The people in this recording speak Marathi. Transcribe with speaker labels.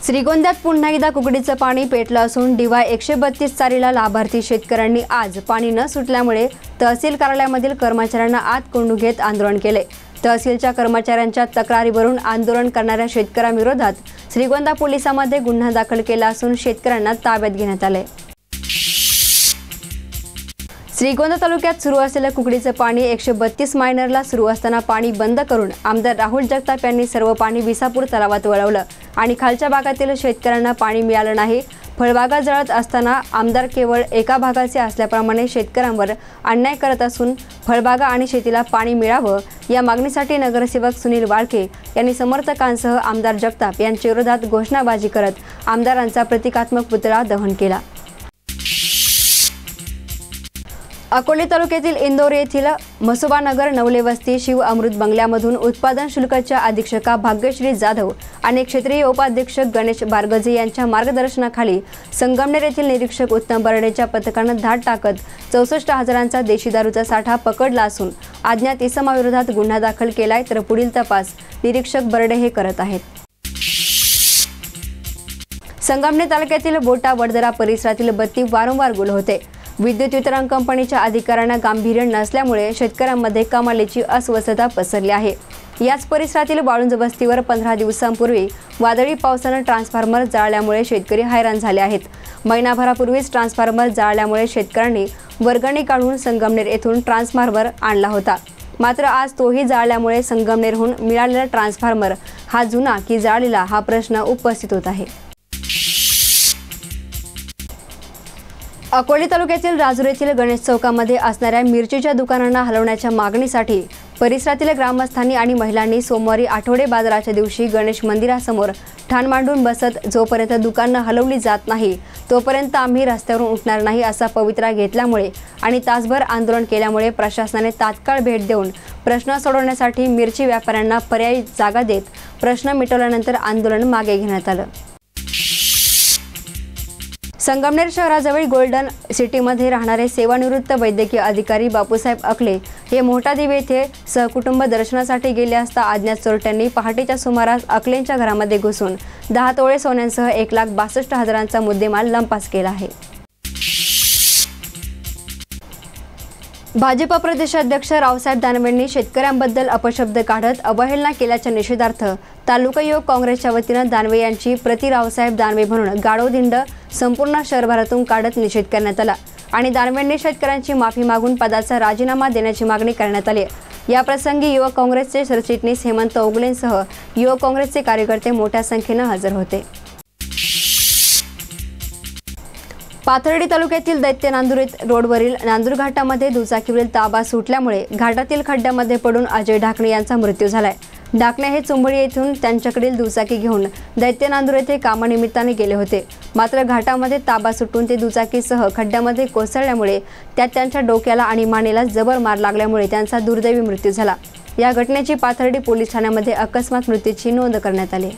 Speaker 1: श्रीगोंद्यात पुन्हा एकदा कुकडीचं पाणी पेटलं असून DY 132 चालीला लाभार्थी शेतकऱ्यांनी आज पाणी न सुटल्यामुळे तहसील कार्यालयामधील कर्मचाऱ्यांना आत कोंडून घेत आंदोलन केले। तहसीलच्या कर्मचाऱ्यांच्या तक्रारीवरून आंदोलन करणाऱ्या शेतकऱ्यांविरोधात श्रीगोंदा पोलिसांमध्ये गुन्हा दाखल केला असून शेतकऱ्यांना ताब्यात घेण्यात आले। श्रीगोंदा तालुक्यात सुरू असलेलं कुकडीचं पाणी 132 मायनरला सुरू असताना पाणी बंद करून आमदार राहुल जगताप यांनी सर्व पाणी विसापूर तलावात वळवलं आणि खालच्या भागातील शेतकऱ्यांना पाणी मिळालं नाही। फळबागा जळत असताना आमदार केवळ एका भागाचे असल्याप्रमाणे शेतकऱ्यांवर अन्याय करत असून फळबागा आणि शेतीला पाणी मिळावं या मागणीसाठी नगरसेवक सुनील वाळके यांनी समर्थकांसह आमदार जगताप यांच्या विरोधात घोषणाबाजी करत आमदारांचा प्रतिकात्मक पुतळा दहन केला। अकोले तालुक्यातील इंदोर येथील मसोबानगर नवले वस्ती शिव अमृत बंगल्यामधून उत्पादन शुल्काच्या अधीक्षका भाग्यश्री जाधव आणि क्षेत्रीय उपाध्यक्ष गणेश बारगजे यांच्या मार्गदर्शनाखाली संगमनेर येथील निरीक्षक उत्तम बर्डेच्या पथकानं धाड टाकत 64,000चा देशी दारूचा साठा पकडला असून अज्ञात इसमाविरोधात गुन्हा दाखल केलाय, तर पुढील तपास निरीक्षक बर्डे हे करत आहेत। संगमनेर तालुक्यातील बोटा वडदरा परिसरातील बत्ती वारंवार गुल होते। विद्युत वितरण कंपनीच्या अधिकाऱ्यांना गांभीर्य नसल्यामुळे शेतकऱ्यांमध्ये कमालीची अस्वस्थता पसरली आहे। याच परिसरातील वाळुंज वस्तीवर 15 दिवसांपूर्वी वादळी पावसाने ट्रान्सफॉर्मर जाळल्यामुळे शेतकरी हैराण झाले आहेत। महिनाभरापूर्वीच ट्रान्सफॉर्मर जाळल्यामुळे शेतकऱ्यांनी वर्गणी काढून संगमनेर येथून ट्रान्सफॉर्मर आणला होता, मात्र आज तोही जाळल्यामुळे संगमनेरहून मिळालेला ट्रान्सफॉर्मर हा जुना की जाळलेला हा प्रश्न उपस्थित होत आहे। अकोले तालुक्यातील राजूर येथील गणेश चौकामध्ये असणाऱ्या मिरचीच्या दुकानांना हलवण्याच्या मागणीसाठी परिसरातील ग्रामस्थांनी आणि महिलांनी सोमवारी आठवडे बाजाराच्या दिवशी गणेश मंदिरासमोर ठाण मांडून बसत जोपर्यंत दुकानं हलवली जात नाही तोपर्यंत आम्ही रस्त्यावरून उठणार नाही असा पवित्रा घेतल्यामुळे आणि तासभर आंदोलन केल्यामुळे प्रशासनाने तात्काळ भेट देऊन प्रश्न सोडवण्यासाठी मिरची व्यापाऱ्यांना पर्यायी जागा देत प्रश्न मिटवल्यानंतर आंदोलन मागे घेण्यात आलं। संगमनेर शहराजवळ गोल्डन सिटीमध्ये राहणारे सेवानिवृत्त वैद्यकीय अधिकारी बापूसाहेब अकले हे मोठादेवी येथे सहकुटुंब दर्शनासाठी गेले असता अज्ञात चोरट्यांनी पहाटेच्या सुमारास अकलेंच्या घरामध्ये घुसून 10 तोळे सोन्यांसह 1,62,000चा मुद्देमाल लंपास केला आहे। भाजपा प्रदेशाध्यक्ष रावसाहेब दानवेंनी शेतकऱ्यांबद्दल अपशब्द काढत अवहेलना केल्याच्या निषेधार्थ तालुका युवक काँग्रेसच्या वतीनं दानवे यांची प्रति रावसाहेब दानवे म्हणून गाढव दिंड संपूर्ण शहरभरातून काढत निषेध करण्यात आला आणि दानवेंनी शेतकऱ्यांची माफी मागून पदाचा राजीनामा देण्याची मागणी करण्यात आली। या प्रसंगी युवक काँग्रेसचे सरचिटणीस हेमंत ओगलेंसह युवक काँग्रेसचे कार्यकर्ते मोठ्या संख्येनं हजर होते। पाथर्डी तालुक्यातील दैत्य नांदुरेत रोडवरील नांदूर घाटामध्ये दुचाकीवरील ताबा सुटल्यामुळे घाटातील खड्ड्यामध्ये पडून अजय ढाकणे यांचा मृत्यू झालाय। ढाकणे हे चुंबळी येथून त्यांच्याकडील दुचाकी घेऊन दैत्य नांदूर येथे कामानिमित्ताने गेले होते, मात्र घाटामध्ये ताबा सुटून ते दुचाकीसह खड्ड्यामध्ये कोसळल्यामुळे त्यात त्यांच्या डोक्याला आणि मानेला जबर मार लागल्यामुळे त्यांचा दुर्दैवी मृत्यू झाला। या घटनेची पाथर्डी पोलीस ठाण्यामध्ये अकस्मात मृत्यूची नोंद करण्यात आली।